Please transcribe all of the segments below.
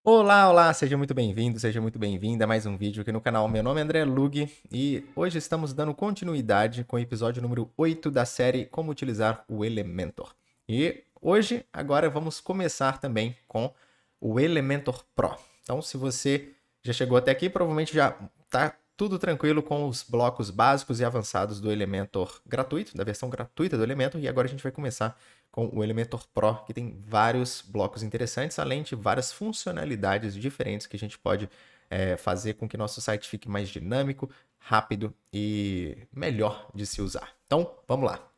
Olá, olá, seja muito bem-vindo, seja muito bem-vinda a mais um vídeo aqui no canal. Meu nome é André Lug e hoje estamos dando continuidade com o episódio número 8 da série Como Utilizar o Elementor. E hoje, agora, vamos começar também com o Elementor Pro. Então, se você já chegou até aqui, provavelmente já está tudo tranquilo com os blocos básicos e avançados do Elementor gratuito, da versão gratuita do Elementor, e agora a gente vai começar com o Elementor Pro, que tem vários blocos interessantes, além de várias funcionalidades diferentes que a gente pode fazer com que nosso site fique mais dinâmico, rápido e melhor de se usar. Então, vamos lá.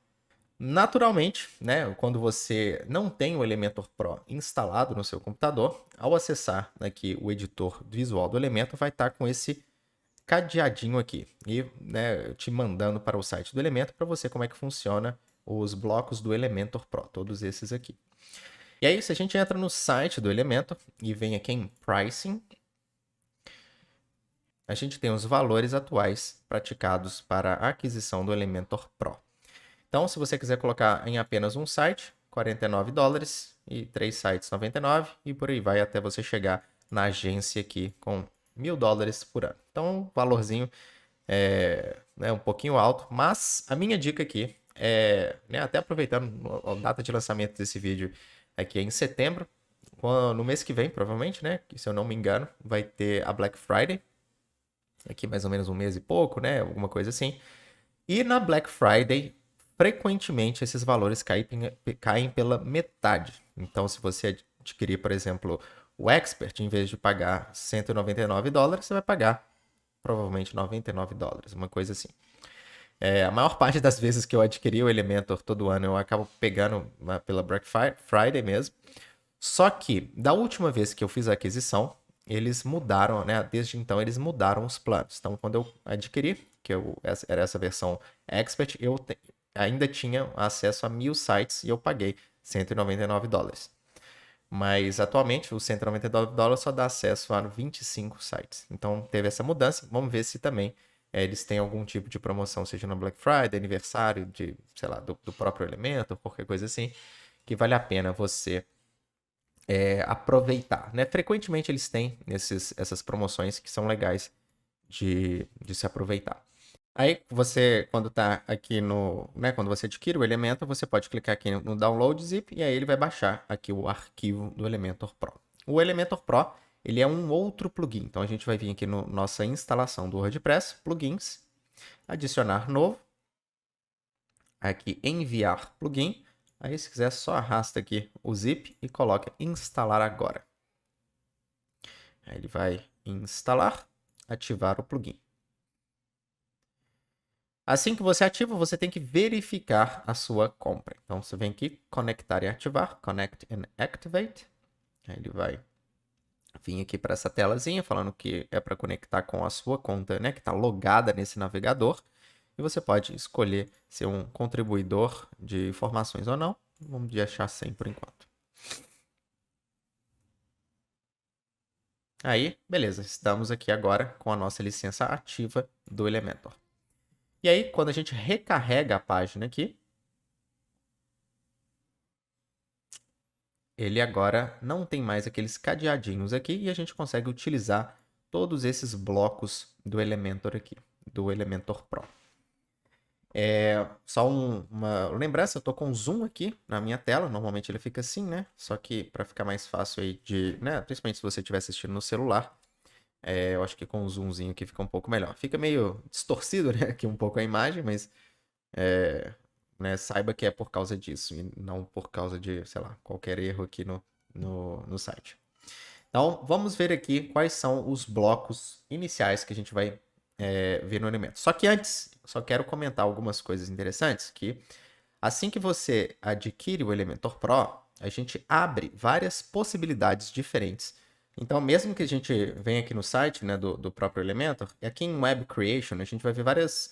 Naturalmente, né, quando você não tem o Elementor Pro instalado no seu computador, ao acessar aqui o editor visual do Elementor, vai estar com esse cadeadinho aqui e né, te mandando para o site do Elementor para você como é que funciona os blocos do Elementor Pro, todos esses aqui. E aí, se a gente entra no site do Elementor e vem aqui em Pricing, a gente tem os valores atuais praticados para a aquisição do Elementor Pro. Então, se você quiser colocar em apenas um site, $49 e 3 sites 99 e por aí vai até você chegar na agência aqui com $1.000 por ano. Então, valorzinho né, um pouquinho alto, mas a minha dica aqui é, né, até aproveitando a data de lançamento desse vídeo aqui é em setembro, no mês que vem, provavelmente, né, que se eu não me engano, vai ter a Black Friday, aqui mais ou menos um mês e pouco, né, alguma coisa assim. E na Black Friday, frequentemente esses valores caem pela metade. Então, se você adquirir, por exemplo, o Expert, em vez de pagar $199, você vai pagar provavelmente $99, uma coisa assim. A maior parte das vezes que eu adquiri o Elementor todo ano, eu acabo pegando pela Black Friday mesmo. Só que, da última vez que eu fiz a aquisição, eles mudaram, né? Desde então, eles mudaram os planos. Então, quando eu adquiri, era essa versão Expert, ainda tinha acesso a 1.000 sites e eu paguei $199. Mas atualmente o $199 só dá acesso a 25 sites. Então teve essa mudança. Vamos ver se também eles têm algum tipo de promoção, seja no Black Friday, aniversário de, sei lá, do próprio Elementor, qualquer coisa assim, que vale a pena você aproveitar. Né? Frequentemente eles têm essas promoções que são legais de se aproveitar. Aí você, quando tá aqui no, né, quando você adquire o Elementor, você pode clicar aqui no Download Zip e aí ele vai baixar aqui o arquivo do Elementor Pro. O Elementor Pro, ele é um outro plugin. Então a gente vai vir aqui no nossa instalação do WordPress, plugins, adicionar novo, aqui enviar plugin. Aí se quiser só arrasta aqui o zip e coloca instalar agora. Aí ele vai instalar, ativar o plugin. Assim que você ativa, você tem que verificar a sua compra. Então, você vem aqui, conectar e ativar, connect and activate. Aí ele vai vir aqui para essa telazinha, falando que é para conectar com a sua conta, né, que está logada nesse navegador. E você pode escolher ser um contribuidor de informações ou não. Vamos deixar sem por enquanto. Aí, beleza, estamos aqui agora com a nossa licença ativa do Elementor. E aí, quando a gente recarrega a página aqui, ele agora não tem mais aqueles cadeadinhos aqui e a gente consegue utilizar todos esses blocos do Elementor aqui, do Elementor Pro. Só uma lembrança, eu tô com zoom aqui na minha tela, normalmente ele fica assim, né? Só que para ficar mais fácil aí de, né? Principalmente se você estiver assistindo no celular, eu acho que com o zoomzinho aqui fica um pouco melhor. Fica meio distorcido, né? Aqui um pouco a imagem, mas né, saiba que é por causa disso e não por causa de, sei lá, qualquer erro aqui no site. Então, vamos ver aqui quais são os blocos iniciais que a gente vai ver no elemento. Só que antes, só quero comentar algumas coisas interessantes, que assim que você adquire o Elementor Pro, a gente abre várias possibilidades diferentes. Então, mesmo que a gente venha aqui no site, né, do próprio Elementor, aqui em Web Creation, a gente vai ver várias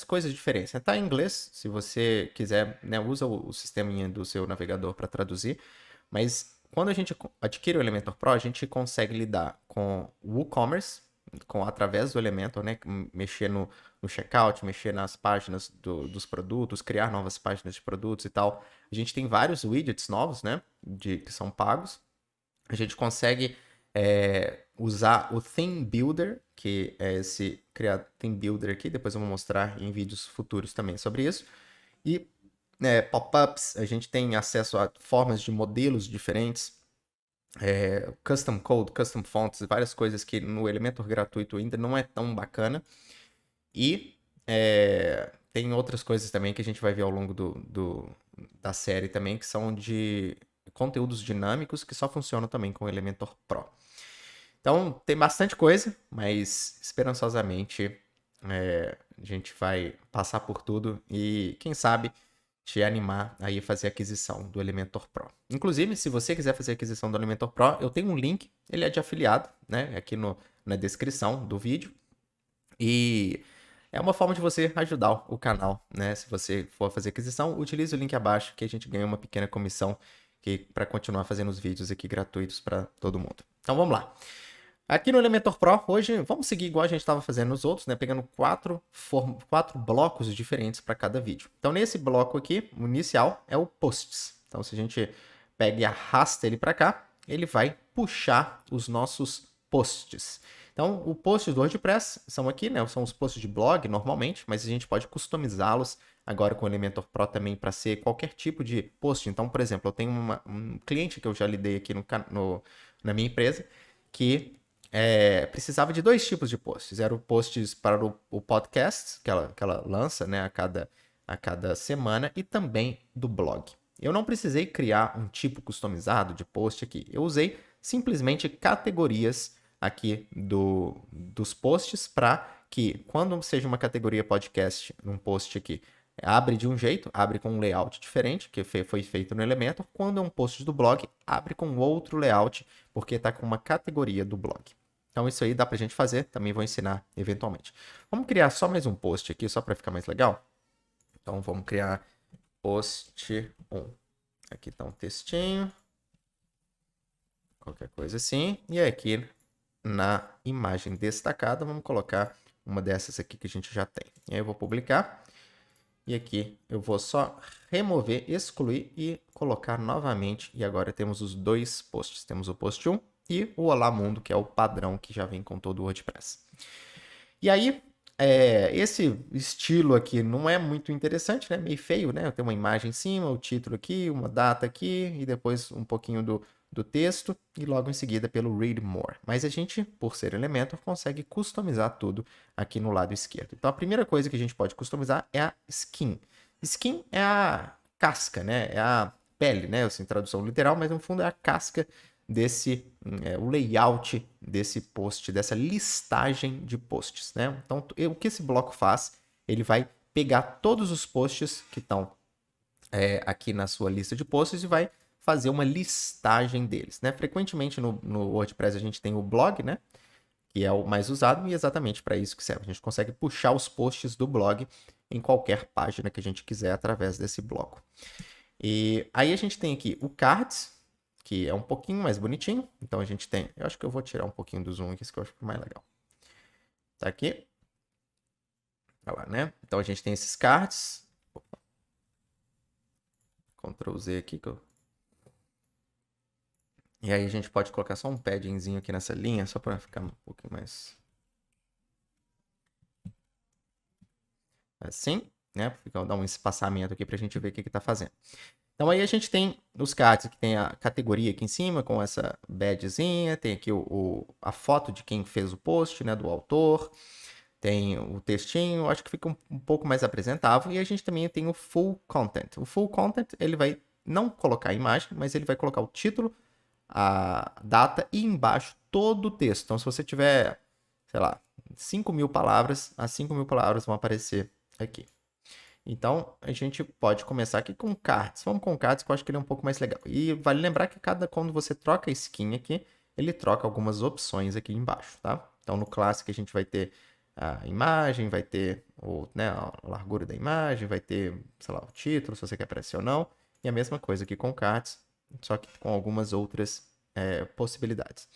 coisas diferentes. Está em inglês, se você quiser, né, usa o sisteminha do seu navegador para traduzir. Mas quando a gente adquire o Elementor Pro, a gente consegue lidar com o WooCommerce, através do Elementor, né, mexer no checkout, mexer nas páginas dos produtos, criar novas páginas de produtos e tal. A gente tem vários widgets novos, né, que são pagos. A gente consegue usar o Theme Builder, que é esse criar Theme Builder aqui, depois eu vou mostrar em vídeos futuros também sobre isso. E pop-ups, a gente tem acesso a formas de modelos diferentes, custom code, custom fonts, várias coisas que no Elementor gratuito ainda não é tão bacana. E tem outras coisas também que a gente vai ver ao longo da série também, que são de conteúdos dinâmicos que só funcionam também com o Elementor Pro. Então, tem bastante coisa, mas esperançosamente a gente vai passar por tudo e, quem sabe, te animar aí a fazer a aquisição do Elementor Pro. Inclusive, se você quiser fazer a aquisição do Elementor Pro, eu tenho um link, ele é de afiliado, né, aqui na descrição do vídeo. E é uma forma de você ajudar o canal, né? Se você for fazer aquisição, utilize o link abaixo que a gente ganha uma pequena comissão para continuar fazendo os vídeos aqui gratuitos para todo mundo. Então vamos lá. Aqui no Elementor Pro, hoje, vamos seguir igual a gente estava fazendo nos outros, né? Pegando quatro blocos diferentes para cada vídeo. Então, nesse bloco aqui, o inicial é o posts. Então, se a gente pega e arrasta ele para cá, ele vai puxar os nossos posts. Então, o post do WordPress são aqui, né? São os posts de blog, normalmente, mas a gente pode customizá-los agora com o Elementor Pro também para ser qualquer tipo de post. Então, por exemplo, eu tenho um cliente que eu já lidei aqui na minha empresa, que precisava de 2 tipos de posts. Eram posts para o podcast, que ela lança, né, a cada semana, e também do blog. Eu não precisei criar um tipo customizado de post aqui. Eu usei simplesmente categorias aqui dos posts para que, quando seja uma categoria podcast, num post aqui, abre de um jeito, abre com um layout diferente, que foi feito no Elementor. Quando é um post do blog, abre com outro layout, porque está com uma categoria do blog. Então isso aí dá pra gente fazer, também vou ensinar eventualmente. Vamos criar só mais um post aqui, só para ficar mais legal. Então vamos criar post 1. Aqui está um textinho, qualquer coisa assim. E aqui na imagem destacada, vamos colocar uma dessas aqui que a gente já tem. E aí eu vou publicar. E aqui eu vou só remover, excluir e colocar novamente. E agora temos os 2 posts. Temos o post 1 e o Olá Mundo, que é o padrão que já vem com todo o WordPress. E aí, esse estilo aqui não é muito interessante, né? Meio feio, né? Eu tenho uma imagem em cima, o título aqui, uma data aqui e depois um pouquinho do texto e logo em seguida pelo Read More. Mas a gente, por ser Elementor, consegue customizar tudo aqui no lado esquerdo. Então, a primeira coisa que a gente pode customizar é a skin. Skin é a casca, né? É a pele, né? Assim, tradução literal, mas no fundo é a casca o layout desse post, dessa listagem de posts, né? Então, o que esse bloco faz? Ele vai pegar todos os posts que estão aqui na sua lista de posts e vai fazer uma listagem deles, né? Frequentemente no WordPress a gente tem o blog, né? Que é o mais usado e exatamente para isso que serve. A gente consegue puxar os posts do blog em qualquer página que a gente quiser através desse bloco. E aí a gente tem aqui o cards, que é um pouquinho mais bonitinho. Então a gente tem... Eu acho que eu vou tirar um pouquinho do zoom aqui, que eu acho mais legal. Tá aqui. Olha lá, né? Então a gente tem esses cards. Opa. Ctrl Z aqui. E aí a gente pode colocar só um paddingzinho aqui nessa linha, só para ficar um pouquinho mais... Assim, né? Dar um espaçamento aqui para a gente ver o que está fazendo. Então aí a gente tem os cards, que tem a categoria aqui em cima com essa badgezinha, tem aqui a foto de quem fez o post, né, do autor, tem o textinho, acho que fica um pouco mais apresentável, e a gente também tem o full content. O full content, ele vai não colocar a imagem, mas ele vai colocar o título, a data e embaixo todo o texto. Então se você tiver, sei lá, 5.000 palavras, as 5.000 palavras vão aparecer aqui. Então, a gente pode começar aqui com cards. Vamos com cards, que eu acho que ele é um pouco mais legal. E vale lembrar que quando você troca a skin aqui, ele troca algumas opções aqui embaixo, tá? Então, no Classic, a gente vai ter a imagem, vai ter a largura da imagem, vai ter, sei lá, o título, se você quer aparecer ou não. E a mesma coisa aqui com cards, só que com algumas outras possibilidades.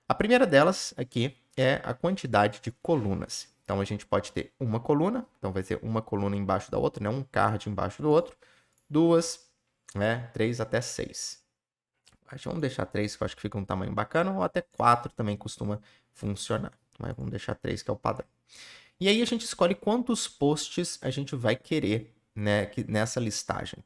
A primeira delas aqui é a quantidade de colunas. Então, a gente pode ter uma coluna, então vai ser uma coluna embaixo da outra, né? Um card embaixo do outro, 2, 3 até 6. Vamos deixar 3, que eu acho que fica um tamanho bacana, ou até 4 também costuma funcionar. Mas vamos deixar 3, que é o padrão. E aí a gente escolhe quantos posts a gente vai querer, né, nessa listagem.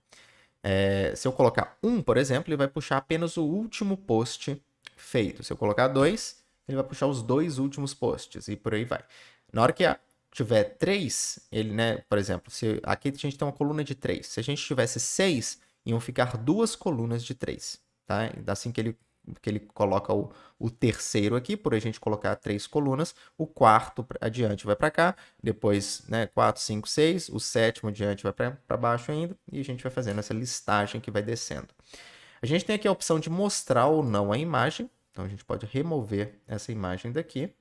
Se eu colocar 1, por exemplo, ele vai puxar apenas o último post feito. Se eu colocar 2, ele vai puxar os 2 últimos posts e por aí vai. Na hora que tiver 3, ele, né, por exemplo, aqui a gente tem uma coluna de 3. Se a gente tivesse 6, iam ficar 2 colunas de 3, tá? Assim que ele coloca o terceiro aqui, por a gente colocar 3 colunas, o quarto adiante vai para cá, depois, né, 4, 5, 6, o sétimo adiante vai para baixo ainda, e a gente vai fazendo essa listagem que vai descendo. A gente tem aqui a opção de mostrar ou não a imagem, então a gente pode remover essa imagem daqui.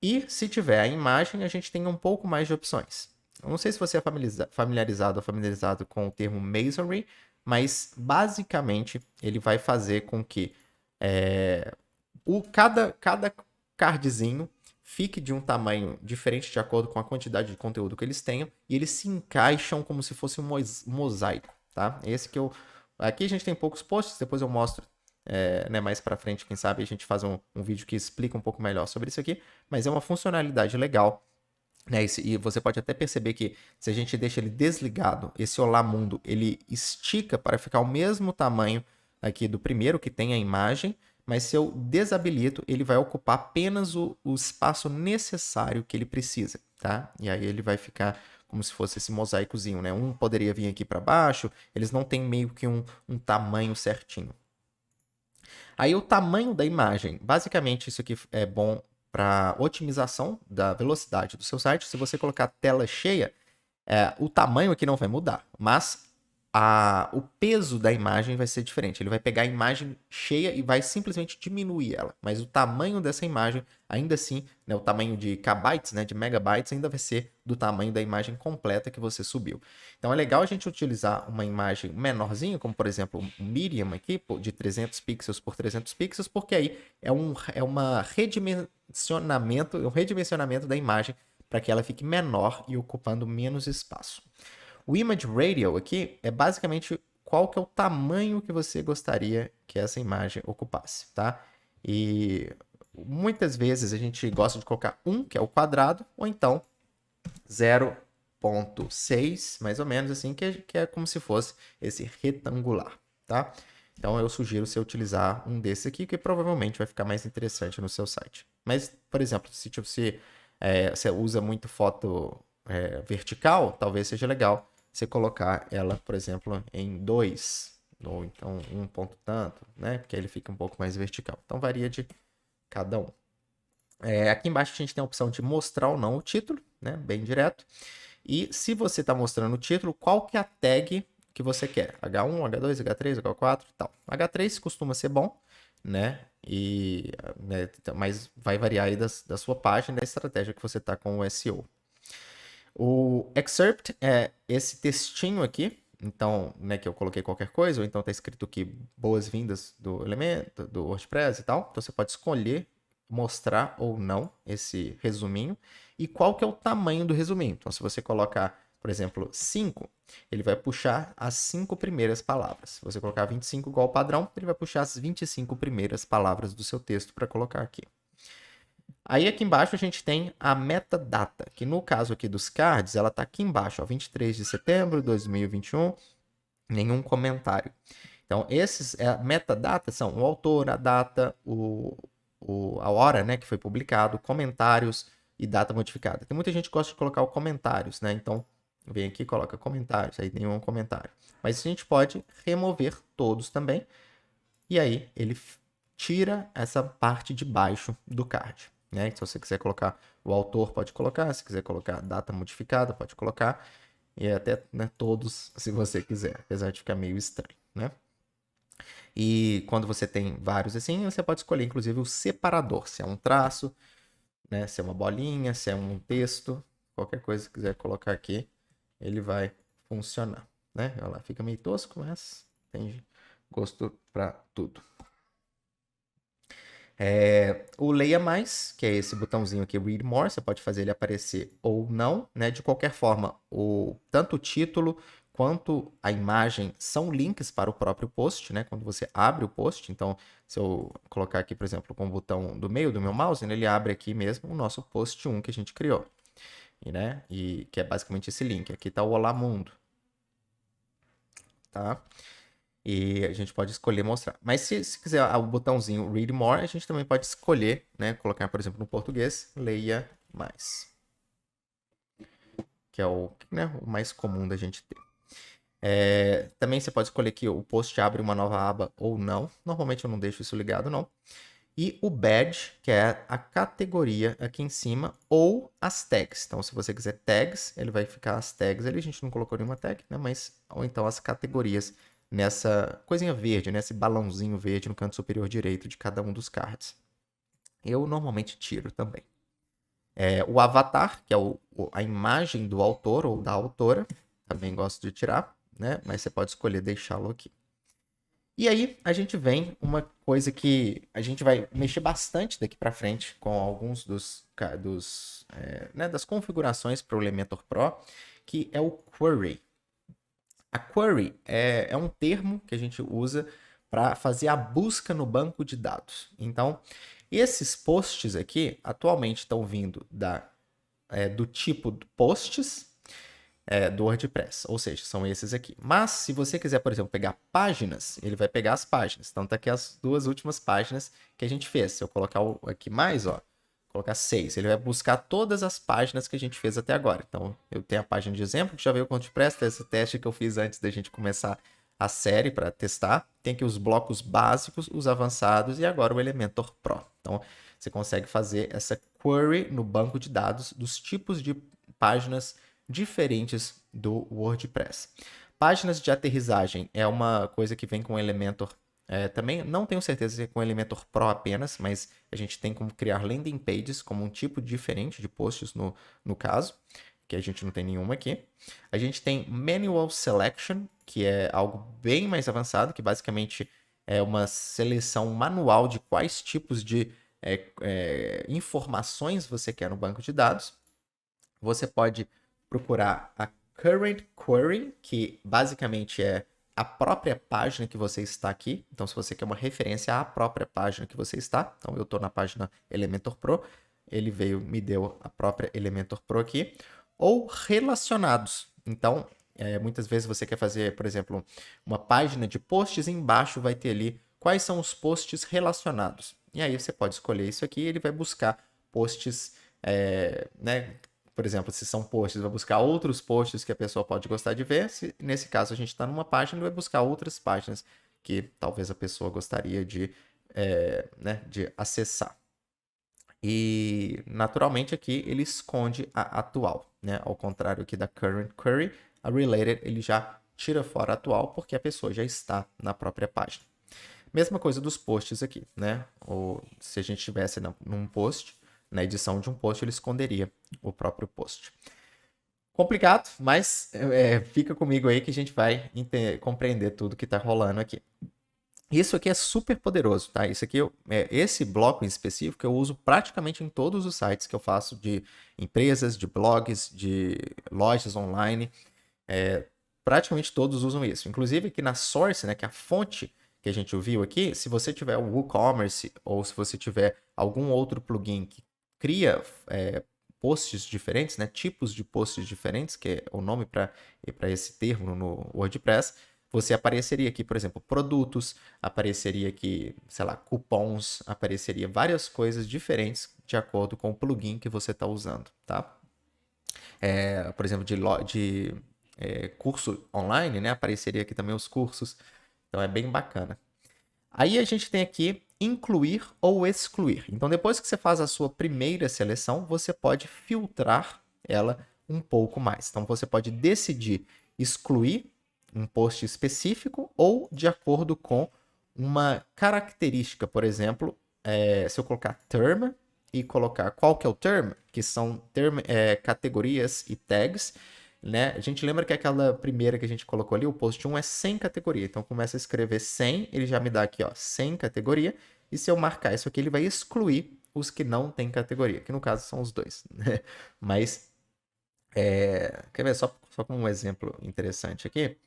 E se tiver a imagem, a gente tem um pouco mais de opções. Eu não sei se você é familiarizado com o termo Masonry, mas basicamente ele vai fazer com que cada cardzinho fique de um tamanho diferente de acordo com a quantidade de conteúdo que eles tenham e eles se encaixam como se fosse um mosaico, tá? Aqui a gente tem poucos posts, depois eu mostro né, mais para frente, quem sabe a gente faz um vídeo que explica um pouco melhor sobre isso aqui, mas é uma funcionalidade legal, né? E você pode até perceber que se a gente deixa ele desligado, esse Olá Mundo, ele estica para ficar o mesmo tamanho aqui do primeiro que tem a imagem, mas se eu desabilito, ele vai ocupar apenas o espaço necessário que ele precisa, tá? E aí ele vai ficar como se fosse esse mosaicozinho, né? Um poderia vir aqui para baixo, eles não têm meio que um tamanho certinho. Aí o tamanho da imagem, basicamente isso aqui é bom para otimização da velocidade do seu site. Se você colocar tela cheia, o tamanho aqui não vai mudar, mas o peso da imagem vai ser diferente. Ele vai pegar a imagem cheia e vai simplesmente diminuir ela. Mas o tamanho dessa imagem, ainda assim, né, o tamanho de kbytes, né, de megabytes, ainda vai ser do tamanho da imagem completa que você subiu. Então é legal a gente utilizar uma imagem menorzinha, como por exemplo o Medium aqui, de 300 pixels por 300 pixels, porque aí é um redimensionamento da imagem para que ela fique menor e ocupando menos espaço. O Image Radial aqui é basicamente qual que é o tamanho que você gostaria que essa imagem ocupasse, tá? E muitas vezes a gente gosta de colocar 1, que é o quadrado, ou então 0,6, mais ou menos assim, que é como se fosse esse retangular, tá? Então eu sugiro você utilizar um desse aqui, que provavelmente vai ficar mais interessante no seu site. Mas, por exemplo, se você usa muito foto vertical, talvez seja legal você colocar ela, por exemplo, em 2, ou então 1 ponto tanto, né? Porque ele fica um pouco mais vertical. Então varia de cada um. Aqui embaixo a gente tem a opção de mostrar ou não o título, né? Bem direto. E se você está mostrando o título, qual que é a tag que você quer? H1, H2, H3, H4 e tal. H3 costuma ser bom, né? Mas vai variar aí da sua página, da estratégia que você está com o SEO. O excerpt é esse textinho aqui, então, né, que eu coloquei qualquer coisa, ou então tá escrito aqui boas-vindas do elemento, do WordPress e tal. Então você pode escolher mostrar ou não esse resuminho e qual que é o tamanho do resuminho. Então se você colocar, por exemplo, 5, ele vai puxar as 5 primeiras palavras. Se você colocar 25 igual ao padrão, ele vai puxar as 25 primeiras palavras do seu texto para colocar aqui. Aí aqui embaixo a gente tem a metadata, que no caso aqui dos cards, ela está aqui embaixo, ó, 23 de setembro de 2021, nenhum comentário. Então, esses metadata são o autor, a data, a hora, né, que foi publicado, comentários e data modificada. Tem muita gente que gosta de colocar os comentários, né? Então, vem aqui e coloca comentários, aí nenhum comentário. Mas a gente pode remover todos também, e aí ele tira essa parte de baixo do card. Né? Se você quiser colocar o autor, pode colocar. Se quiser colocar a data modificada, pode colocar. E até, né, todos, se você quiser. Apesar de ficar meio estranho, né? E quando você tem vários assim, você pode escolher, inclusive, o separador. Se é um traço, né? Se é uma bolinha, se é um texto. Qualquer coisa que quiser colocar aqui, ele vai funcionar, né? Olha lá, fica meio tosco, mas tem gosto para tudo. O Leia Mais, que é esse botãozinho aqui, Read More, você pode fazer ele aparecer ou não, né? De qualquer forma, tanto o título quanto a imagem são links para o próprio post, né? Quando você abre o post, então se eu colocar aqui, por exemplo, com o botão do meio do meu mouse, ele abre aqui mesmo o nosso post 1 que a gente criou, né? E que é basicamente esse link. Aqui está o Olá Mundo, tá? E a gente pode escolher mostrar. Mas se quiser o botãozinho Read More, a gente também pode escolher, né? Colocar, por exemplo, no português, leia mais. Que é né, o mais comum da gente ter. Também você pode escolher que o post abre uma nova aba ou não. Normalmente eu não deixo isso ligado, não. E o badge, que é a categoria aqui em cima, ou as tags. Então, se você quiser tags, ele vai ficar as tags ali. A gente não colocou nenhuma tag, né? Mas, ou então as categorias nessa coisinha verde, nesse balãozinho verde no canto superior direito de cada um dos cards. Eu normalmente tiro também. O avatar, que é a imagem do autor ou da autora, também gosto de tirar, né? Mas você pode escolher deixá-lo aqui. E aí a gente vem uma coisa que a gente vai mexer bastante daqui para frente com alguns das configurações para o Elementor Pro, que é o query. A query é um termo que a gente usa para fazer a busca no banco de dados. Então, esses posts aqui atualmente estão vindo do tipo posts do WordPress, ou seja, são esses aqui. Mas se você quiser, por exemplo, pegar páginas, ele vai pegar as páginas. Então tá aqui as duas últimas páginas que a gente fez. Se eu colocar aqui mais, ó, colocar 6, ele vai buscar todas as páginas que a gente fez até agora. Então eu tenho a página de exemplo que já veio com o WordPress, esse teste que eu fiz antes da gente começar a série para testar. Tem aqui os blocos básicos, os avançados e agora o Elementor Pro. Então você consegue fazer essa query no banco de dados dos tipos de páginas diferentes do WordPress. Páginas de aterrissagem é uma coisa que vem com o Elementor também. Não tenho certeza se é com o Elementor Pro apenas, mas a gente tem como criar landing pages como um tipo diferente de posts no caso, que a gente não tem nenhuma aqui. A gente tem Manual Selection, que é algo bem mais avançado, que basicamente é uma seleção manual de quais tipos de informações você quer no banco de dados. Você pode procurar a Current Query, que basicamente é a própria página que você está aqui. Então, se você quer uma referência à própria página que você está, então eu estou na página Elementor Pro, ele me deu a própria Elementor Pro aqui, ou relacionados. Então, muitas vezes você quer fazer, por exemplo, uma página de posts, e embaixo vai ter ali quais são os posts relacionados. E aí você pode escolher isso aqui e ele vai buscar posts, né? Por exemplo, se são posts, vai buscar outros posts que a pessoa pode gostar de ver. Nesse caso, a gente está numa página, ele vai buscar outras páginas que talvez a pessoa gostaria de acessar. E, naturalmente, aqui ele esconde a atual, né? Ao contrário aqui da Current Query, a Related ele já tira fora a atual porque a pessoa já está na própria página. Mesma coisa dos posts aqui, né? Ou se a gente estivesse num post, na edição de um post, ele esconderia o próprio post. Complicado, mas fica comigo aí que a gente vai compreender tudo que está rolando aqui. Isso aqui é super poderoso, tá? Isso aqui, esse bloco em específico eu uso praticamente em todos os sites que eu faço de empresas, de blogs, de lojas online. Praticamente todos usam isso. Inclusive aqui na Source, né, que é a fonte que a gente ouviu aqui, se você tiver o WooCommerce ou se você tiver algum outro plugin que cria posts diferentes, né, tipos de posts diferentes, que é o nome para esse termo no WordPress, você apareceria aqui, por exemplo, produtos, apareceria aqui, sei lá, cupons, apareceria várias coisas diferentes de acordo com o plugin que você está usando, tá? Por exemplo, de curso online, né? Apareceria aqui também os cursos. Então é bem bacana. Aí a gente tem aqui incluir ou excluir. Então depois que você faz a sua primeira seleção, você pode filtrar ela um pouco mais. Então você pode decidir excluir um post específico ou de acordo com uma característica. Por exemplo, se eu colocar term e colocar qual que é o term, que são categorias e tags, né? A gente lembra que aquela primeira que a gente colocou ali, o post 1 é sem categoria. Então começa a escrever sem, ele já me dá aqui, ó, sem categoria. E se eu marcar isso aqui, ele vai excluir os que não têm categoria, que no caso são os dois, né? Mas Quer ver só como um exemplo interessante aqui?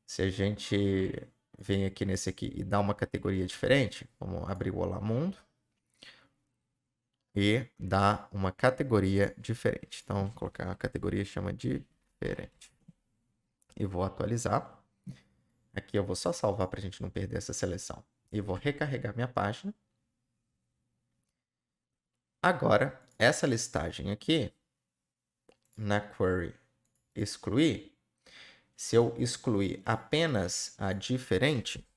Se a gente vem aqui nesse aqui e dá uma categoria diferente, vamos abrir o Olá Mundo e dar uma categoria diferente. Então, vou colocar uma categoria que chama diferente. E vou atualizar. Aqui eu vou só salvar para a gente não perder essa seleção. E vou recarregar minha página. Agora, essa listagem aqui, na query excluir, se eu excluir apenas a diferente,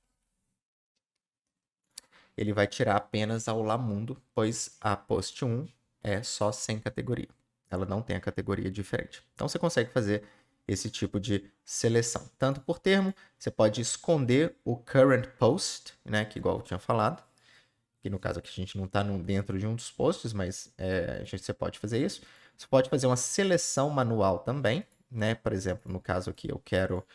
ele vai tirar apenas a Olá Mundo, pois a post 1 é só sem categoria. Ela não tem a categoria diferente. Então, você consegue fazer esse tipo de seleção. Tanto por termo, você pode esconder o current post, né, que igual eu tinha falado, que no caso aqui a gente não está dentro de um dos posts, mas você pode fazer isso. Você pode fazer uma seleção manual também, né? Por exemplo, no caso aqui eu quero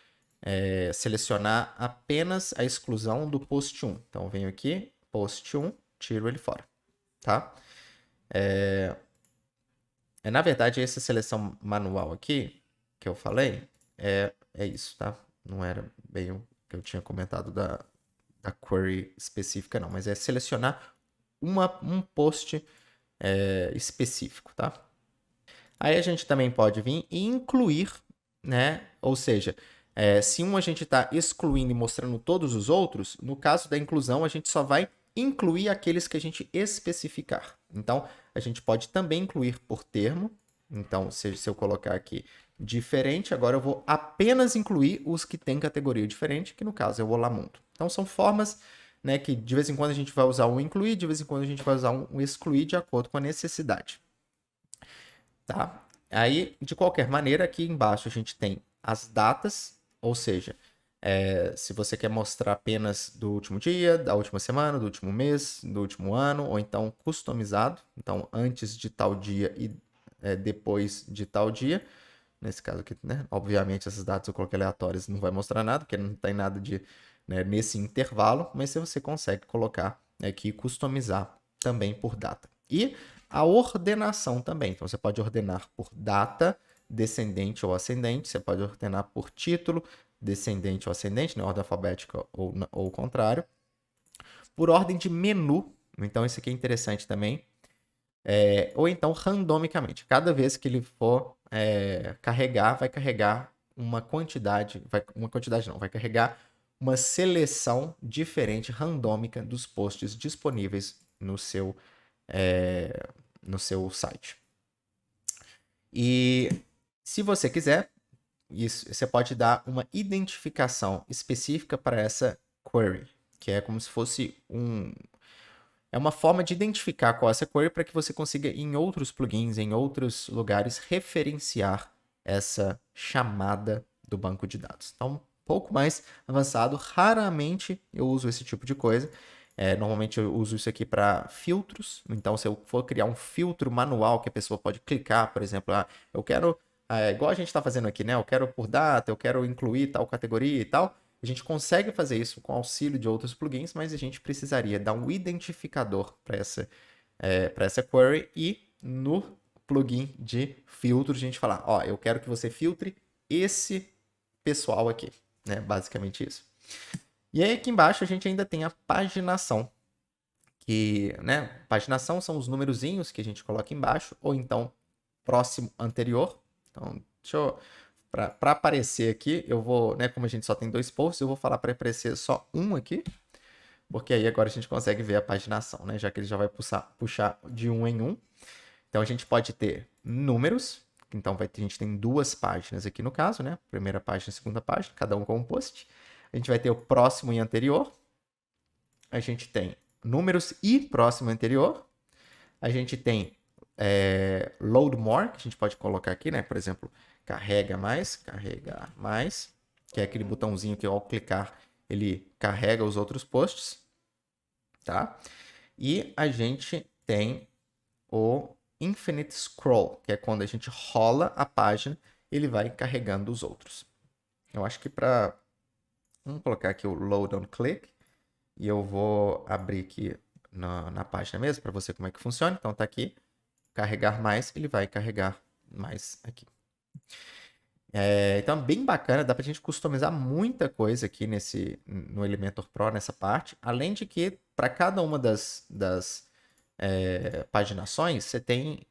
selecionar apenas a exclusão do post 1. Então, eu venho aqui, post 1, tiro ele fora, tá? Na verdade, essa seleção manual aqui, que eu falei, é isso, tá? Não era bem o que eu tinha comentado da query específica, não. Mas é selecionar um post específico, tá? Aí a gente também pode vir e incluir, né? Ou seja, se a gente está excluindo e mostrando todos os outros, no caso da inclusão, a gente só vai incluir aqueles que a gente especificar. Então, a gente pode também incluir por termo. Então, se eu colocar aqui diferente, agora eu vou apenas incluir os que têm categoria diferente, que no caso é o Olá Mundo. Então, são formas, né, que de vez em quando a gente vai usar um incluir, de vez em quando a gente vai usar um excluir de acordo com a necessidade. Tá? Aí, de qualquer maneira, aqui embaixo a gente tem as datas, ou seja, se você quer mostrar apenas do último dia, da última semana, do último mês, do último ano, ou então customizado, então antes de tal dia e depois de tal dia. Nesse caso aqui, né? Obviamente, essas datas eu coloquei aleatórias, não vai mostrar nada, porque não tem nada de nesse intervalo, mas se você consegue colocar aqui, customizar também por data. E a ordenação também. Então, você pode ordenar por data, descendente ou ascendente, você pode ordenar por título, descendente ou ascendente, na ordem alfabética ou o contrário. Por ordem de menu, então isso aqui é interessante também. Ou então randomicamente. Cada vez que ele for carregar, vai carregar uma quantidade, vai carregar uma seleção diferente, randômica, dos posts disponíveis no seu site. E se você quiser, você pode dar uma identificação específica para essa query, que é como se fosse é uma forma de identificar qual é essa query para que você consiga, em outros plugins, em outros lugares, referenciar essa chamada do banco de dados. Então, um pouco mais avançado. Raramente eu uso esse tipo de coisa. Normalmente eu uso isso aqui para filtros. Então, se eu for criar um filtro manual que a pessoa pode clicar, por exemplo, eu quero, igual a gente está fazendo aqui, né? Eu quero por data, eu quero incluir tal categoria e tal. A gente consegue fazer isso com auxílio de outros plugins, mas a gente precisaria dar um identificador para essa query e no plugin de filtro a gente falar, ó, eu quero que você filtre esse pessoal aqui, né? Basicamente isso. E aí aqui embaixo a gente ainda tem a paginação, que, né? Paginação são os numerozinhos que a gente coloca embaixo, ou então próximo anterior. Então, deixa eu para aparecer aqui, eu vou, né, como a gente só tem 2 posts, eu vou falar para aparecer só um aqui, porque aí agora a gente consegue ver a paginação, né, já que ele já vai puxar de um em um. Então a gente pode ter números, então a gente tem 2 páginas aqui no caso, né, primeira página e segunda página, cada um com um post. A gente vai ter o próximo e anterior. A gente tem números e próximo e anterior. A gente tem load more, que a gente pode colocar aqui, né, por exemplo, carregar mais, que é aquele botãozinho que ao clicar ele carrega os outros posts, tá? E a gente tem o infinite scroll, que é quando a gente rola a página, ele vai carregando os outros. Eu acho que vamos colocar aqui o load on click e eu vou abrir aqui na página mesmo para você como é que funciona. Então tá aqui, carregar mais, ele vai carregar mais aqui. Então é bem bacana, dá pra gente customizar muita coisa aqui no Elementor Pro, nessa parte. Além de que, para cada uma das paginações, você tem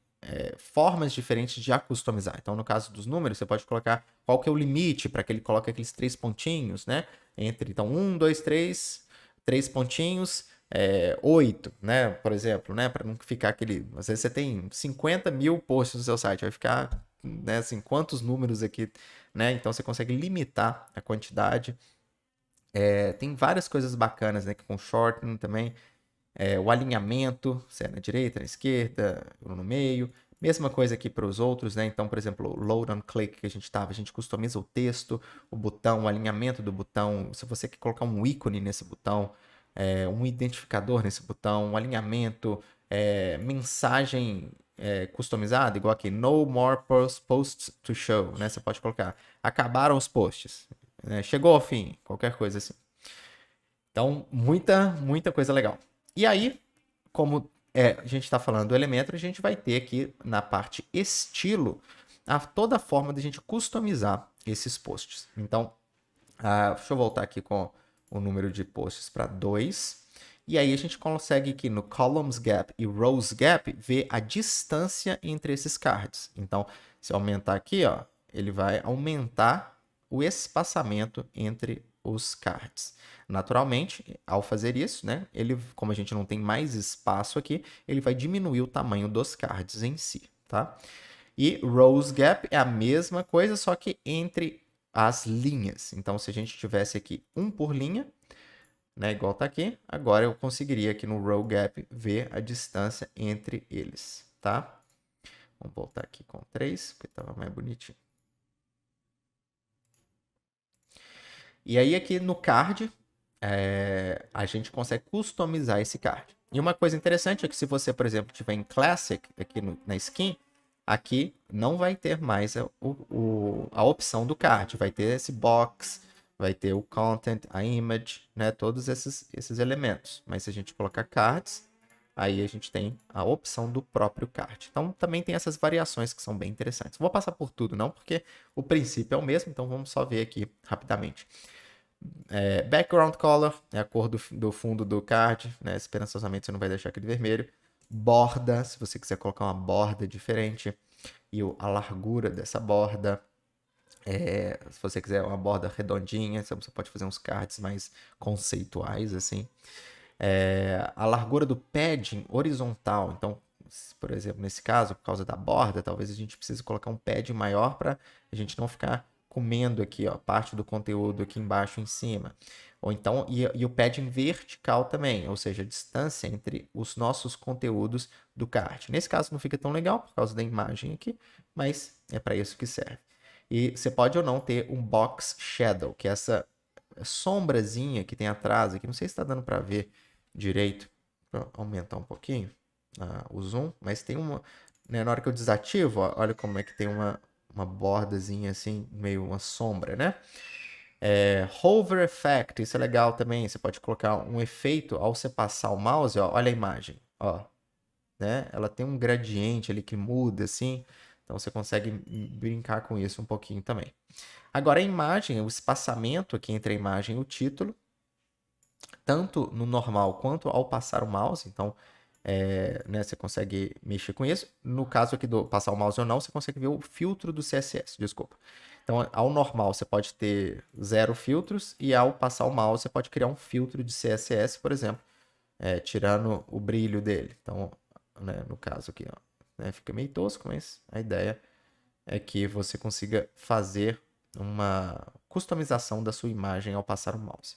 formas diferentes de a customizar. Então, no caso dos números, você pode colocar qual que é o limite para que ele coloque aqueles 3 pontinhos, né? Então, 1, 2, 3, 3 pontinhos, 8, né? Por exemplo, né? Para não ficar aquele. Às vezes você tem 50 mil posts no seu site, vai ficar, né? Assim, quantos números aqui, né? Então, você consegue limitar a quantidade. Tem várias coisas bacanas, né? Com shortening também. O alinhamento, se é na direita, na esquerda, ou no meio. Mesma coisa aqui para os outros, né? Então, por exemplo, o load on click que a gente customiza o texto, o botão, o alinhamento do botão. Se você quer colocar um ícone nesse botão, um identificador nesse botão, um alinhamento, mensagem customizada, igual aqui, no more posts to show, né? Você pode colocar, acabaram os posts, né? Chegou ao fim, qualquer coisa assim. Então, muita coisa legal. E aí, como a gente está falando do Elementor, a gente vai ter aqui na parte estilo toda a forma de a gente customizar esses posts. Então, deixa eu voltar aqui com o número de posts para 2. E aí a gente consegue aqui no Columns Gap e Rows Gap ver a distância entre esses cards. Então, se eu aumentar aqui, ó, ele vai aumentar o espaçamento entre os cards. Naturalmente, ao fazer isso, né, como a gente não tem mais espaço aqui, ele vai diminuir o tamanho dos cards em si, tá? E Rows Gap é a mesma coisa, só que entre as linhas. Então, se a gente tivesse aqui um por linha, né, igual tá aqui, agora eu conseguiria aqui no Row Gap ver a distância entre eles, tá? Vamos voltar aqui com 3, porque estava mais bonitinho. E aí aqui no card, a gente consegue customizar esse card. E uma coisa interessante é que se você, por exemplo, tiver em Classic, aqui na skin, aqui não vai ter mais a opção do card. Vai ter esse box, vai ter o content, a image, né? Todos esses elementos. Mas se a gente colocar cards, aí a gente tem a opção do próprio card. Então também tem essas variações que são bem interessantes. Vou passar por tudo não, porque o princípio é o mesmo, então vamos só ver aqui rapidamente. Background color é a cor do fundo do card, né? Esperançosamente você não vai deixar aquele vermelho. Borda, se você quiser colocar uma borda diferente e a largura dessa borda. Se você quiser uma borda redondinha, você pode fazer uns cards mais conceituais assim. A largura do padding horizontal, então, por exemplo, nesse caso, por causa da borda, talvez a gente precise colocar um padding maior para a gente não ficar comendo aqui, ó, parte do conteúdo aqui embaixo em cima. Ou então, e o padding vertical também, ou seja, a distância entre os nossos conteúdos do card. Nesse caso não fica tão legal por causa da imagem aqui, mas é para isso que serve. E você pode ou não ter um box shadow, que é essa sombrazinha que tem atrás aqui, não sei se está dando para ver direito. Vou aumentar um pouquinho o zoom, mas tem uma, né, na hora que eu desativo, ó, olha como é que tem uma bordazinha assim, meio uma sombra, né? Hover Effect, isso é legal também. Você pode colocar um efeito ao você passar o mouse, ó, olha a imagem, ó, né? Ela tem um gradiente ali que muda assim, então você consegue brincar com isso um pouquinho também. Agora a imagem, o espaçamento aqui entre a imagem e o título, tanto no normal quanto ao passar o mouse, então né, você consegue mexer com isso. No caso aqui do passar o mouse ou não, você consegue ver o filtro do CSS, desculpa. Então, ao normal, você pode ter 0 filtros e ao passar o mouse, você pode criar um filtro de CSS, por exemplo, tirando o brilho dele. Então, né, no caso aqui, ó, né, fica meio tosco, mas a ideia é que você consiga fazer uma customização da sua imagem ao passar o mouse.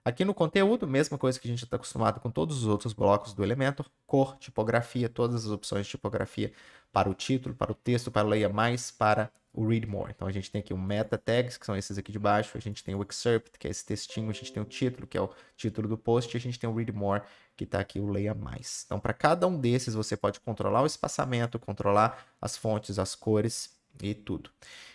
Aqui no conteúdo, mesma coisa que a gente está acostumado com todos os outros blocos do Elementor, cor, tipografia, todas as opções de tipografia para o título, para o texto, para o Leia Mais, para o Read More. Então a gente tem aqui o Meta Tags, que são esses aqui de baixo, a gente tem o Excerpt, que é esse textinho, a gente tem o título, que é o título do post, e a gente tem o Read More, que está aqui o Leia Mais. Então para cada um desses você pode controlar o espaçamento, controlar as fontes, as cores e tudo.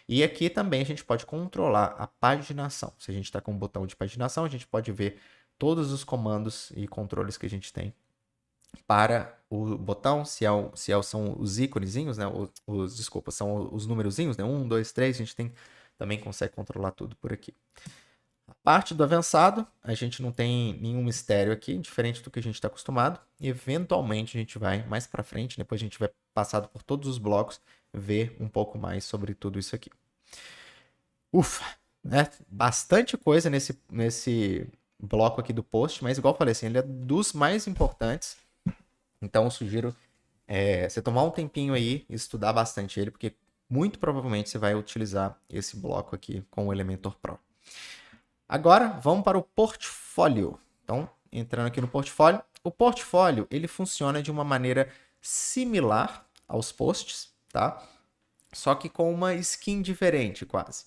E aqui também a gente pode controlar a paginação. Se a gente está com um botão de paginação, a gente pode ver todos os comandos e controles que a gente tem para o botão, são os íconezinhos, né? Desculpa, são os numerozinhos, né? 1, 2, 3, a gente também consegue controlar tudo por aqui. A parte do avançado, a gente não tem nenhum mistério aqui, diferente do que a gente está acostumado. Eventualmente a gente vai mais para frente, depois a gente vai passado por todos os blocos, ver um pouco mais sobre tudo isso aqui. Ufa, né? Bastante coisa nesse bloco aqui do post, mas igual eu falei assim, ele é dos mais importantes. Então eu sugiro você tomar um tempinho aí e estudar bastante ele, porque muito provavelmente você vai utilizar esse bloco aqui com o Elementor Pro. Agora, vamos para o portfólio. Então, entrando aqui no portfólio. O portfólio, ele funciona de uma maneira similar aos posts, tá? Só que com uma skin diferente, quase.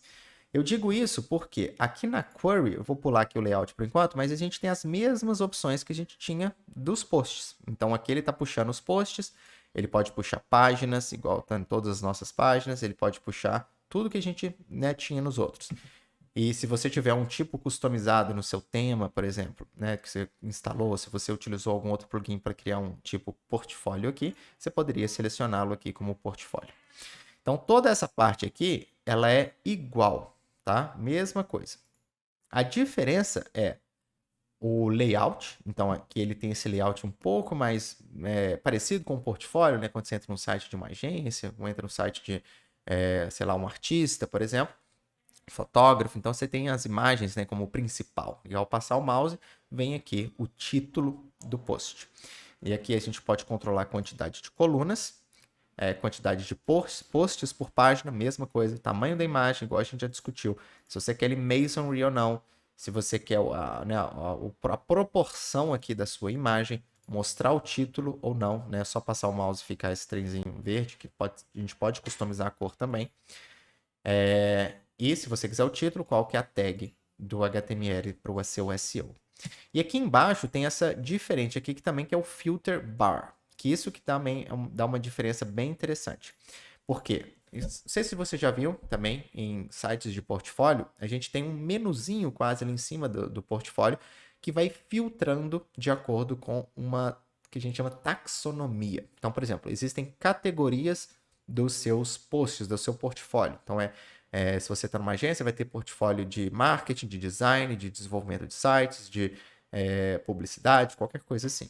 Eu digo isso porque aqui na Query, eu vou pular aqui o layout por enquanto, mas a gente tem as mesmas opções que a gente tinha dos posts. Então aqui ele está puxando os posts, ele pode puxar páginas, igual tá em todas as nossas páginas, ele pode puxar tudo que a gente, né, tinha nos outros. E se você tiver um tipo customizado no seu tema, por exemplo, né, que você instalou, se você utilizou algum outro plugin para criar um tipo portfólio aqui, você poderia selecioná-lo aqui como portfólio. Então toda essa parte aqui, ela é igual, tá? Mesma coisa. A diferença é o layout. Então aqui ele tem esse layout um pouco mais parecido com o portfólio, né? Quando você entra no site de uma agência, ou entra no site de, sei lá, um artista, por exemplo, fotógrafo. Então você tem as imagens, né, como principal. E ao passar o mouse, vem aqui o título do post. E aqui a gente pode controlar a quantidade de colunas, quantidade de posts por página, mesma coisa, tamanho da imagem, igual a gente já discutiu. Se você quer ele masonry ou não, se você quer a proporção aqui da sua imagem, mostrar o título ou não, né? Só passar o mouse e ficar esse trenzinho verde, que a gente pode customizar a cor também. E se você quiser o título, qual que é a tag do HTML para o seu SEO. E aqui embaixo tem essa diferente aqui que também que é o filter bar, que isso que também dá uma diferença bem interessante. Por quê? Não sei se você já viu também em sites de portfólio, a gente tem um menuzinho quase ali em cima do portfólio que vai filtrando de acordo com uma que a gente chama taxonomia. Então, por exemplo, existem categorias dos seus posts, do seu portfólio. Então, se você está numa agência, vai ter portfólio de marketing, de design, de desenvolvimento de sites, de publicidade, qualquer coisa assim.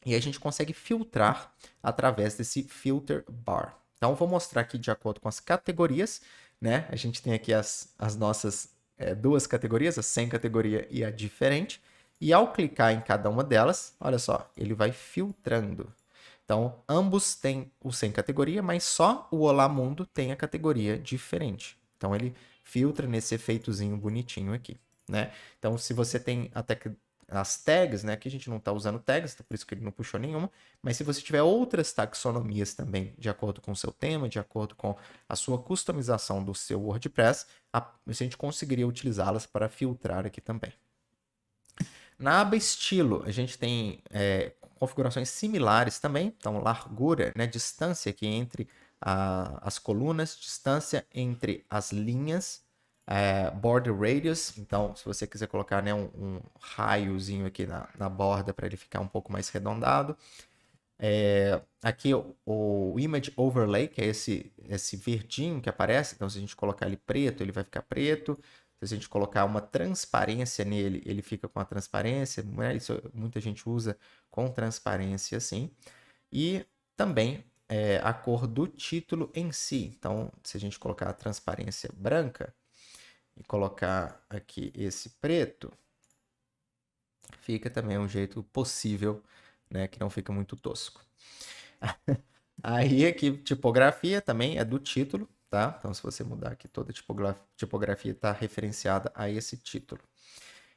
E a gente consegue filtrar através desse filter bar. Então, vou mostrar aqui de acordo com as categorias, né? A gente tem aqui as nossas duas categorias, a sem categoria e a diferente. E ao clicar em cada uma delas, olha só, ele vai filtrando. Então, ambos têm o sem categoria, mas só o Olá Mundo tem a categoria diferente. Então, ele filtra nesse efeitozinho bonitinho aqui, né? Então, se você tem até as tags, né? Aqui a gente não está usando tags, então por isso que ele não puxou nenhuma. Mas se você tiver outras taxonomias também, de acordo com o seu tema, de acordo com a sua customização do seu WordPress, a gente conseguiria utilizá-las para filtrar aqui também. Na aba estilo, a gente tem configurações similares também. Então, largura, né, distância aqui entre as colunas, distância entre as linhas, border radius. Então, se você quiser colocar, né, um raiozinho aqui na borda para ele ficar um pouco mais arredondado. Aqui o image overlay, que é esse verdinho que aparece. Então, se a gente colocar ele preto, ele vai ficar preto. Se a gente colocar uma transparência nele, ele fica com a transparência. Né? Isso muita gente usa com transparência assim. E também a cor do título em si. Então, se a gente colocar a transparência branca e colocar aqui esse preto, fica também um jeito possível, né? Que não fica muito tosco. Aí aqui, tipografia também é do título, tá? Então, se você mudar aqui, toda a tipografia está referenciada a esse título.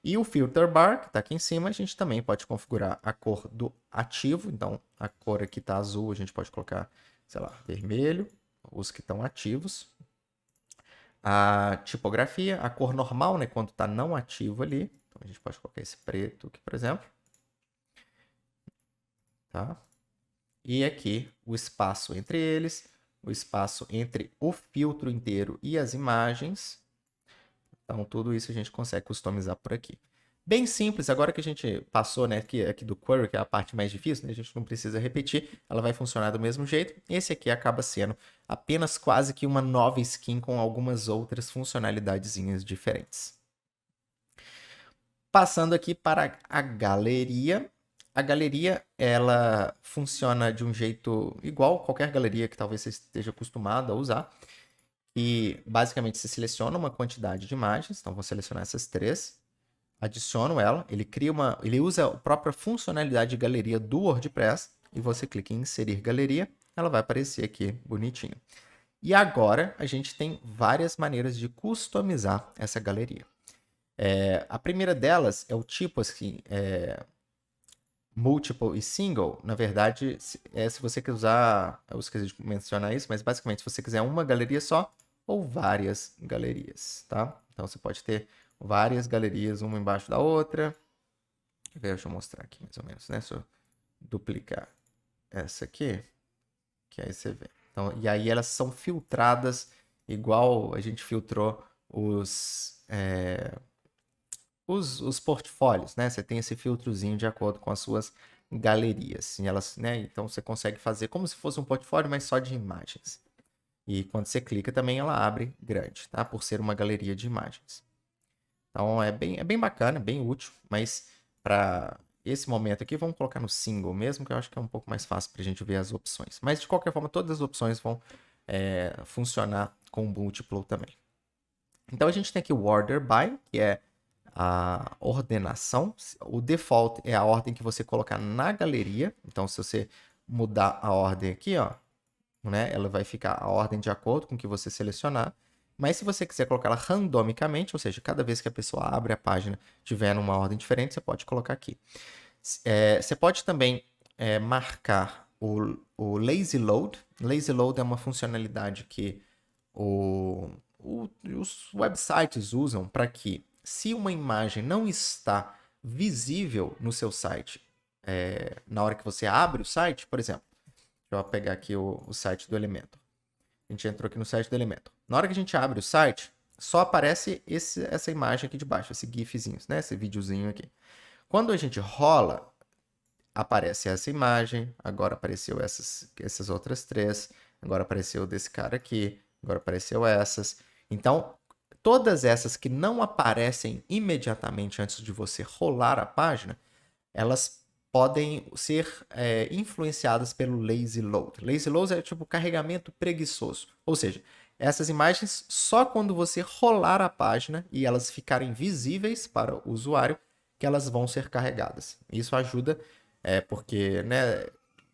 E o filter bar, que está aqui em cima, a gente também pode configurar a cor do ativo. Então, a cor aqui está azul, a gente pode colocar, sei lá, vermelho, os que estão ativos. A tipografia, a cor normal, né, quando está não ativo ali. Então, a gente pode colocar esse preto aqui, por exemplo. Tá? E aqui o espaço entre eles, o espaço entre o filtro inteiro e as imagens. Então, tudo isso a gente consegue customizar por aqui. Bem simples, agora que a gente passou, né, aqui do query, que é a parte mais difícil, né, a gente não precisa repetir, ela vai funcionar do mesmo jeito. Esse aqui acaba sendo apenas quase que uma nova skin com algumas outras funcionalidadezinhas diferentes. Passando aqui para a galeria. A galeria, ela funciona de um jeito igual qualquer galeria que talvez você esteja acostumado a usar. E basicamente você seleciona uma quantidade de imagens, então vou selecionar essas 3. Adiciono ela, ele usa a própria funcionalidade de galeria do WordPress e você clica em inserir galeria, ela vai aparecer aqui bonitinho. E agora a gente tem várias maneiras de customizar essa galeria. A primeira delas é o tipo assim, multiple e single. Na verdade, se você quiser usar, eu esqueci de mencionar isso, mas basicamente se você quiser uma galeria só ou várias galerias, tá? Então você pode ter várias galerias, uma embaixo da outra. Deixa eu mostrar aqui mais ou menos, né? Se eu duplicar essa aqui, que aí você vê. Então, e aí elas são filtradas igual a gente filtrou os portfólios, né? Você tem esse filtrozinho de acordo com as suas galerias. E elas, né? Então você consegue fazer como se fosse um portfólio, mas só de imagens. E quando você clica também ela abre grande, tá? Por ser uma galeria de imagens. Então é bem bacana, bem útil, mas para esse momento aqui vamos colocar no single mesmo, que eu acho que é um pouco mais fácil para a gente ver as opções. Mas de qualquer forma, todas as opções vão funcionar com múltiplo também. Então a gente tem aqui o order by, que é a ordenação. O default é a ordem que você colocar na galeria. Então se você mudar a ordem aqui, ó, né, ela vai ficar a ordem de acordo com o que você selecionar. Mas se você quiser colocar ela randomicamente, ou seja, cada vez que a pessoa abre a página tiver numa ordem diferente, você pode colocar aqui. Você pode também marcar o Lazy Load. Lazy Load é uma funcionalidade que os websites usam para que, se uma imagem não está visível no seu site na hora que você abre o site, por exemplo, deixa eu pegar aqui o site do Elementor. A gente entrou aqui no site do Elementor. Na hora que a gente abre o site, só aparece essa imagem aqui de baixo, esse gifzinho, né? Esse videozinho aqui. Quando a gente rola, aparece essa imagem, agora apareceu essas outras 3, agora apareceu desse cara aqui, agora apareceu essas. Então, todas essas que não aparecem imediatamente antes de você rolar a página, elas podem ser influenciadas pelo lazy load. Lazy load é tipo carregamento preguiçoso. Ou seja, essas imagens só quando você rolar a página e elas ficarem visíveis para o usuário que elas vão ser carregadas. Isso ajuda porque, né,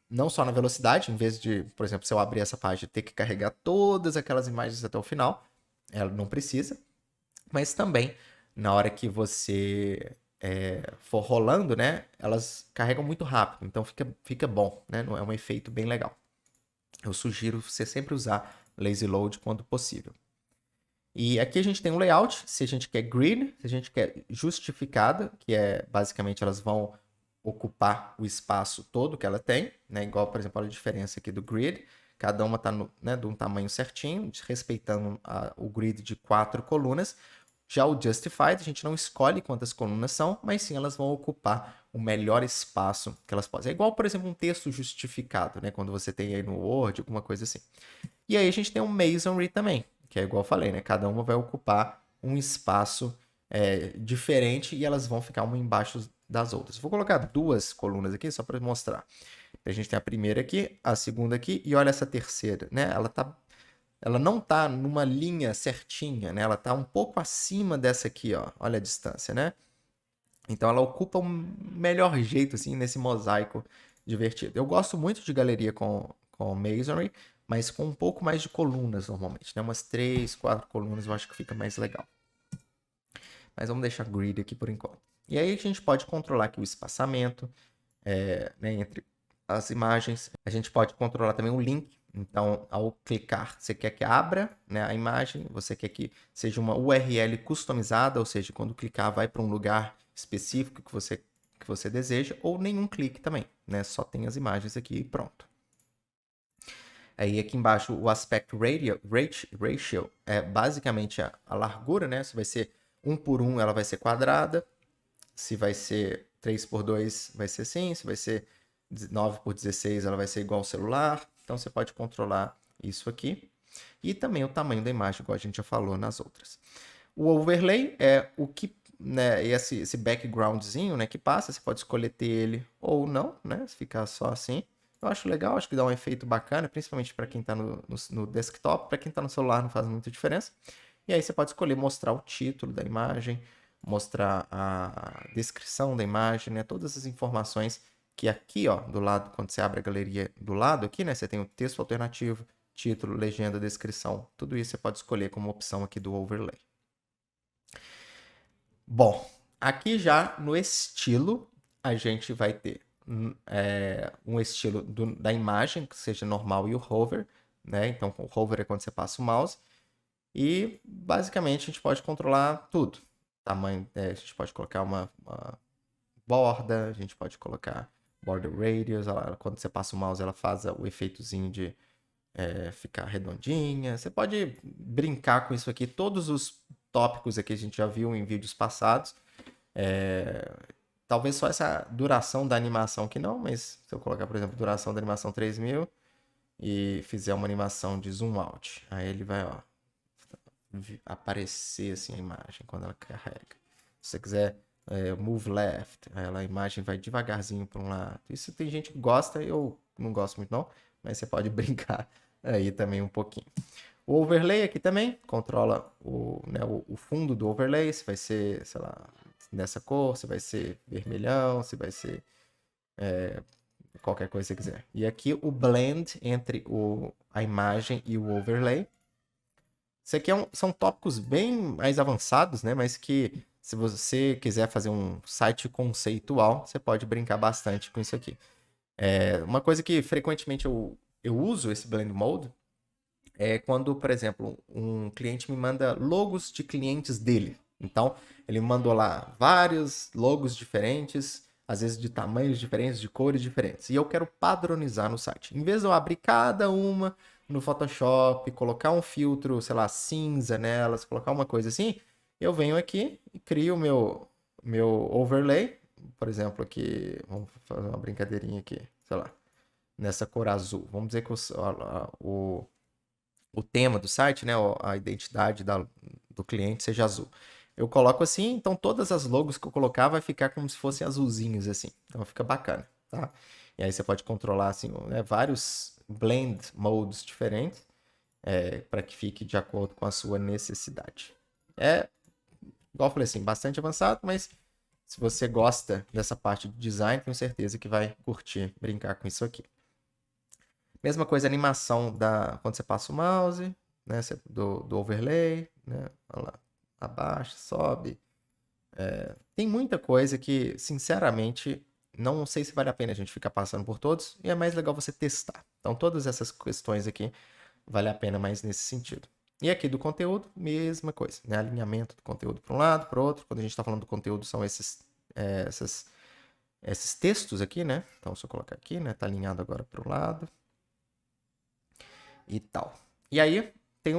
não só na velocidade, em vez de, por exemplo, se eu abrir essa página e ter que carregar todas aquelas imagens até o final, ela não precisa, mas também na hora que você for rolando, né, elas carregam muito rápido, então fica bom, né, é um efeito bem legal. Eu sugiro você sempre usar Lazy Load quando possível. E aqui a gente tem um layout, se a gente quer grid, se a gente quer justificada, que é basicamente elas vão ocupar o espaço todo que ela tem, né, igual, por exemplo, olha a diferença aqui do grid, cada uma está de um tamanho certinho, respeitando o grid de 4 colunas. Já o Justified, a gente não escolhe quantas colunas são, mas sim elas vão ocupar o melhor espaço que elas podem. É igual, por exemplo, um texto justificado, né? Quando você tem aí no Word, alguma coisa assim. E aí a gente tem um Masonry também, que é igual eu falei, né? Cada uma vai ocupar um espaço diferente e elas vão ficar uma embaixo das outras. Vou colocar 2 colunas aqui só para mostrar. A gente tem a primeira aqui, a segunda aqui e olha essa terceira, né? Ela não está numa linha certinha, né? Ela está um pouco acima dessa aqui, ó. Olha a distância, né? Então ela ocupa um melhor jeito, assim, nesse mosaico divertido. Eu gosto muito de galeria com Masonry, mas com um pouco mais de colunas normalmente, né? Umas 3, 4 colunas eu acho que fica mais legal. Mas vamos deixar grid aqui por enquanto. E aí a gente pode controlar aqui o espaçamento né, entre as imagens. A gente pode controlar também o link. Então, ao clicar, você quer que abra, né, a imagem, você quer que seja uma URL customizada, ou seja, quando clicar vai para um lugar específico que você deseja, ou nenhum clique também, né, só tem as imagens aqui e pronto. Aí aqui embaixo o aspect ratio é basicamente a largura, né, se vai ser 1 por 1 ela vai ser quadrada, se vai ser 3x2 vai ser assim, se vai ser 9x16 ela vai ser igual ao celular. Então você pode controlar isso aqui. E também o tamanho da imagem, igual a gente já falou nas outras. O overlay é o que, né, esse backgroundzinho, né, que passa, você pode escolher ter ele ou não, né, se ficar só assim. Eu acho legal, acho que dá um efeito bacana, principalmente para quem está no desktop, para quem está no celular não faz muita diferença. E aí você pode escolher mostrar o título da imagem, mostrar a descrição da imagem, né, todas as informações que aqui, ó, do lado, quando você abre a galeria do lado aqui, né, você tem o texto alternativo, título, legenda, descrição, tudo isso você pode escolher como opção aqui do overlay. Bom, aqui já no estilo, a gente vai ter um estilo da imagem, que seja normal e o hover, né? Então, o hover é quando você passa o mouse. E, basicamente, a gente pode controlar tudo. Tamanho, a gente pode colocar uma borda, a gente pode colocar border radius. Quando você passa o mouse, ela faz o efeitozinho de ficar redondinha. Você pode brincar com isso aqui. Todos os tópicos aqui a gente já viu em vídeos passados. Talvez só essa duração da animação que não, mas se eu colocar, por exemplo, duração da animação 3000 e fizer uma animação de zoom out, aí ele vai, ó, aparecer assim a imagem quando ela carrega. Se você quiser move left, aí a imagem vai devagarzinho para um lado. Isso tem gente que gosta, eu não gosto muito não, mas você pode brincar aí também um pouquinho. O overlay aqui também controla o fundo do overlay, se vai ser, sei lá, nessa cor, se vai ser vermelhão, se vai ser qualquer coisa que você quiser. E aqui o blend entre a imagem e o overlay. Isso aqui são tópicos bem mais avançados, né? Mas que se você quiser fazer um site conceitual, você pode brincar bastante com isso aqui. Uma coisa que frequentemente eu uso esse blend mode é quando, por exemplo, um cliente me manda logos de clientes dele. Então, ele me mandou lá vários logos diferentes, às vezes de tamanhos diferentes, de cores diferentes. E eu quero padronizar no site. Em vez de eu abrir cada uma no Photoshop, colocar um filtro, sei lá, cinza nelas, colocar uma coisa assim, eu venho aqui e crio o meu overlay. Por exemplo, aqui, vamos fazer uma brincadeirinha aqui, sei lá, nessa cor azul. Vamos dizer que o tema do site, né, a identidade do cliente seja azul. Eu coloco assim, então todas as logos que eu colocar vai ficar como se fossem azulzinhos assim. Então fica bacana, tá? E aí você pode controlar assim, né, vários blend modes diferentes para que fique de acordo com a sua necessidade. Igual eu falei assim, bastante avançado, mas se você gosta dessa parte de design, tenho certeza que vai curtir brincar com isso aqui. Mesma coisa, animação quando você passa o mouse, né, do overlay, né, olha lá, abaixa, sobe. Tem muita coisa que, sinceramente, não sei se vale a pena a gente ficar passando por todos, e é mais legal você testar. Então, todas essas questões aqui, vale a pena mais nesse sentido. E aqui do conteúdo, mesma coisa, né, alinhamento do conteúdo para um lado, para o outro. Quando a gente está falando do conteúdo, são esses textos aqui, né? Então, se eu colocar aqui, né, tá alinhado agora para o lado. E tal. E aí tem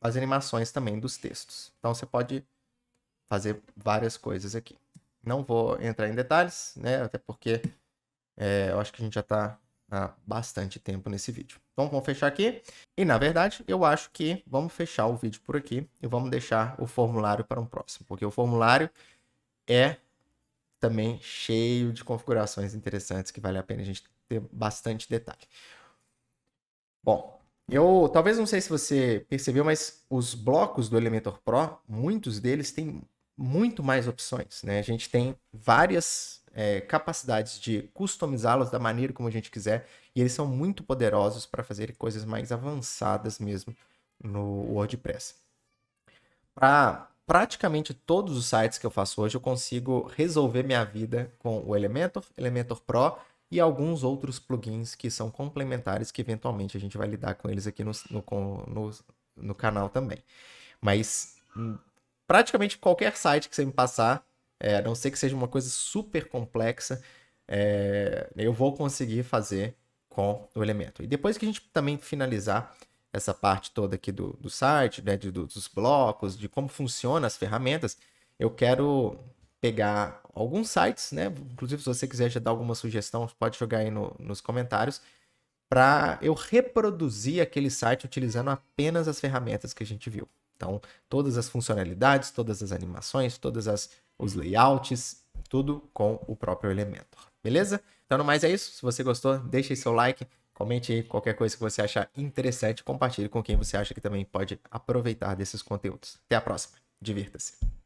as animações também dos textos. Então você pode fazer várias coisas aqui. Não vou entrar em detalhes, né? Até porque eu acho que a gente já está há bastante tempo nesse vídeo. Então vamos fechar aqui. E na verdade, eu acho que vamos fechar o vídeo por aqui e vamos deixar o formulário para um próximo. Porque o formulário é também cheio de configurações interessantes que vale a pena a gente ter bastante detalhe. Bom, eu talvez não sei se você percebeu, mas os blocos do Elementor Pro, muitos deles têm muito mais opções, né? A gente tem várias capacidades de customizá-los da maneira como a gente quiser, e eles são muito poderosos para fazer coisas mais avançadas mesmo no WordPress. Para praticamente todos os sites que eu faço hoje, eu consigo resolver minha vida com o Elementor, Elementor Pro e alguns outros plugins que são complementares, que eventualmente a gente vai lidar com eles aqui no canal também. Mas praticamente qualquer site que você me passar, a não ser que seja uma coisa super complexa, eu vou conseguir fazer com o Elementor. E depois que a gente também finalizar essa parte toda aqui do site, né, dos blocos, de como funcionam as ferramentas, eu quero pegar alguns sites, né? Inclusive, se você quiser já dar alguma sugestão, pode jogar aí nos comentários, para eu reproduzir aquele site utilizando apenas as ferramentas que a gente viu. Então, todas as funcionalidades, todas as animações, os layouts, tudo com o próprio Elementor, beleza? Então, no mais é isso. Se você gostou, deixe seu like, comente aí qualquer coisa que você achar interessante, compartilhe com quem você acha que também pode aproveitar desses conteúdos. Até a próxima. Divirta-se.